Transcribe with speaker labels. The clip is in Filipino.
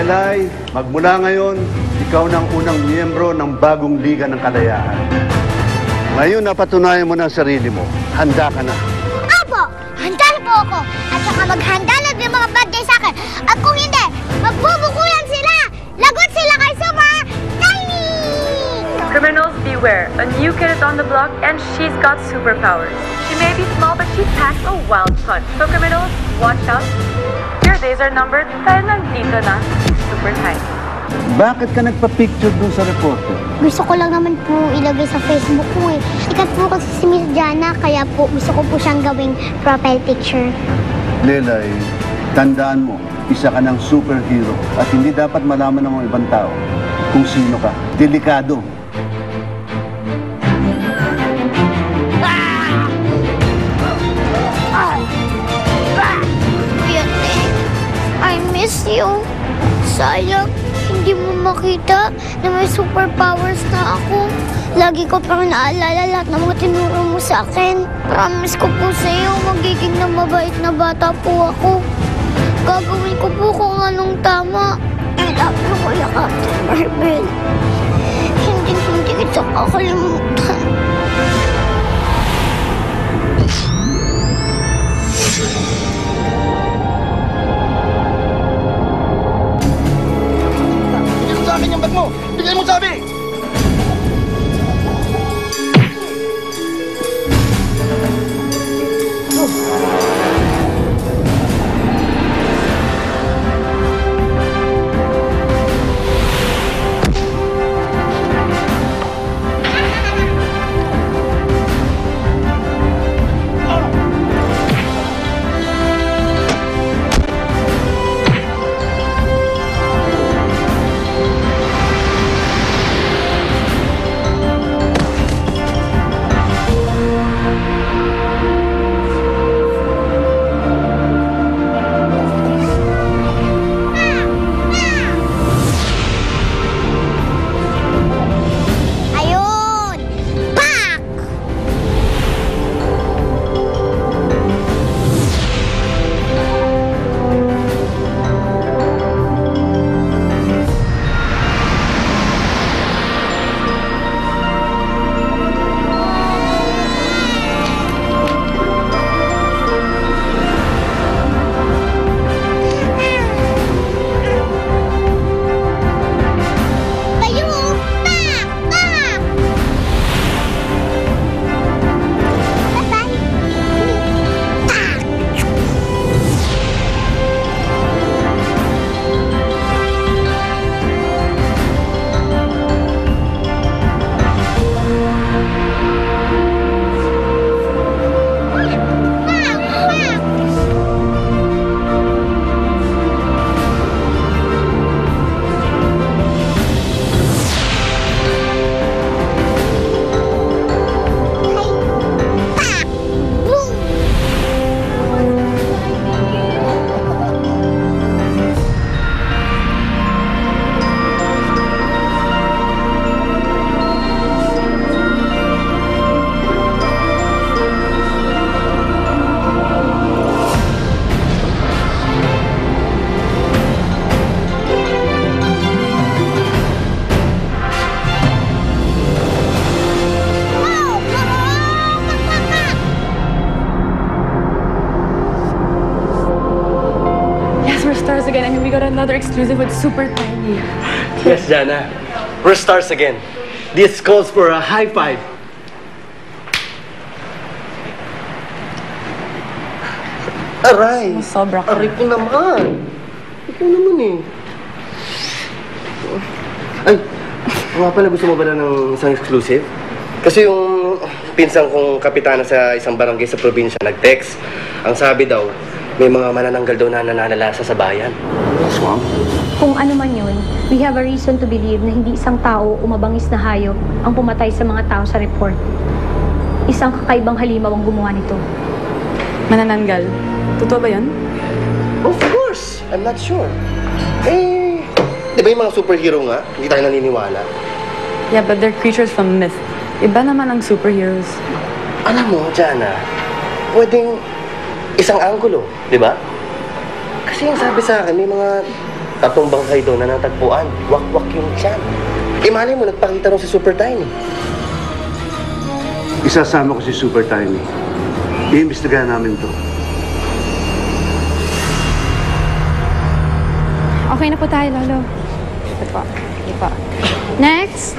Speaker 1: Lelay, magmula ngayon, ikaw na ang unang miyembro ng bagong Liga ng Kalayaan. Ngayon napatunayan mo na ang sarili mo. Handa ka na.
Speaker 2: Apo! Handa na po ako! At saka maghanda na din mga bad guys sa akin. At kung hindi, magbubukulan sila! Lagot sila kay Super Tiny!
Speaker 3: Criminals beware. A new kid is on the block and she's got superpowers. She may be small but she packs a wild punch. So criminals, watch out. Your days are numbered dahil nandito na Super Tiny.
Speaker 1: Bakit ka nagpa-picture dun sa reporter?
Speaker 2: Gusto ko lang naman po ilagay sa Facebook ko eh. Sikat po kasi si Miss Jana, kaya po gusto ko po siyang gawing profile picture.
Speaker 1: Lelay, tandaan mo, isa ka ng superhero at hindi dapat malaman ng mga ibang tao kung sino ka. Delikado.
Speaker 2: I miss you. Sayang, hindi mo makita na may superpowers na ako. Lagi ko pa naalala lahat ng mga tinuro mo sa akin. Promise ko po sa iyo, magiging na mabait na bata po ako. Gagawin ko po kung anong tama. I love you, Kuya Captain Marvel. Hindi kita kakalimutan.
Speaker 4: Yung bag mo! Bigay mo sabi!
Speaker 3: Stars again. I mean, we got another exclusive with Super Tiny.
Speaker 5: Yes, Jana. We're stars again. This calls for a high five. Aray!
Speaker 3: Sobra ka.
Speaker 5: Aray ko naman. Ikaw naman eh. Ay, nga pala gusto mo ba na ng isang exclusive? Kasi yung pinsang kong kapitana sa isang barangay sa probinsya nag-text. Ang sabi daw, may mga manananggal daw na nananalasa sa bayan. Yes, ma'am.
Speaker 6: Kung ano man yun, we have a reason to believe na hindi isang tao o mabangis na hayop ang pumatay sa mga tao sa report. Isang kakaibang halimaw ang gumawa nito.
Speaker 3: Manananggal. Totoo ba yun?
Speaker 5: Of course! I'm not sure. Eh, di ba yung mga superhero nga? Hindi tayo naniniwala.
Speaker 3: Yeah, but they're creatures from myth. Iba naman ang superheroes.
Speaker 5: Alam mo, Jana, pwedeng isang anggulo, di ba? Kasi yung sabi sa akin, may mga Tatlong bangkay doon na natagpuan. Wak-wak yung tiyan. Malay mo, nagpakita rin si Super Tiny.
Speaker 1: Isasama ko si Super Tiny. Iimbestigahan namin to.
Speaker 7: Okay na po tayo, Lolo. Ito po. Ito po. Next.